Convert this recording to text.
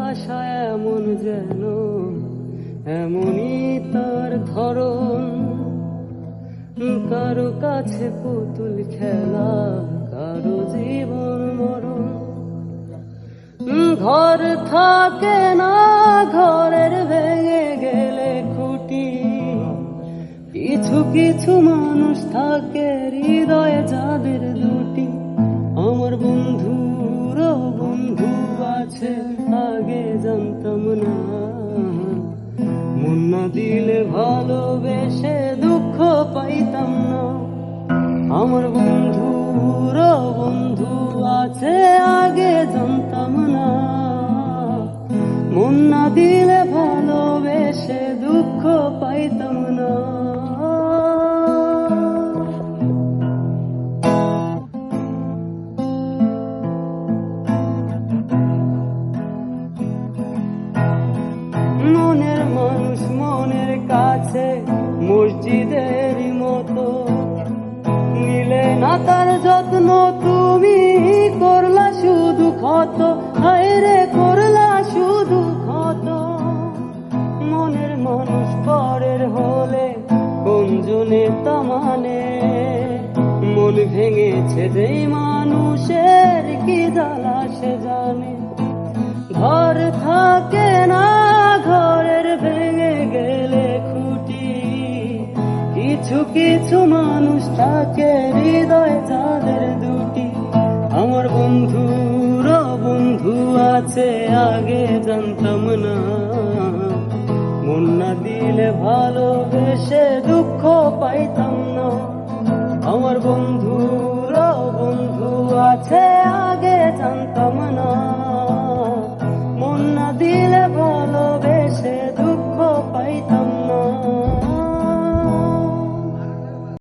ভালোবাসা এমন যেন এমনই তার ধরন, কারো কাছে পুতুল খেলা, কারো জীবন মরণ। ঘর থাকে না, ঘরের ভেঙে গেলে খুঁটি, কিছু কিছু মানুষ থাকে হৃদয়ে যাদের দুটি। আমার বন্ধুরও বন্ধু আছে, আগে জানতাম না, মন না দিলে ভালোবেসে দুঃখ পাইতাম না। আমার বন্ধুরও বন্ধু আছে, আগে জানতাম না, মন না দিলে ভালোবেসে দুঃখ পাইতাম না। মনের মানুষ মনের কাছে মসজিদের মতো, নিলে না তার যত্ন, তুমি করলা শুধু ক্ষত, হায়রে করলা শুধু ক্ষত। মনের মানুষ পরের হলে কোন জনে তা মানে, মন ভেঙেছে যেই মানুষের কি জ্বালা সে জানে। ঘর থাকে না, ঘরের ভেঙে গেলে খুঁটি, কিছু কিছু মানুষ থাকে হৃদয় যাদের দুটি। আমার বন্ধুর বন্ধু আছে, আগে জানতাম না, মন না দিলে ভালোবেসে দুঃখ পাইতাম না। আমার বন্ধুর বন্ধু আছে, আগে জানতাম না,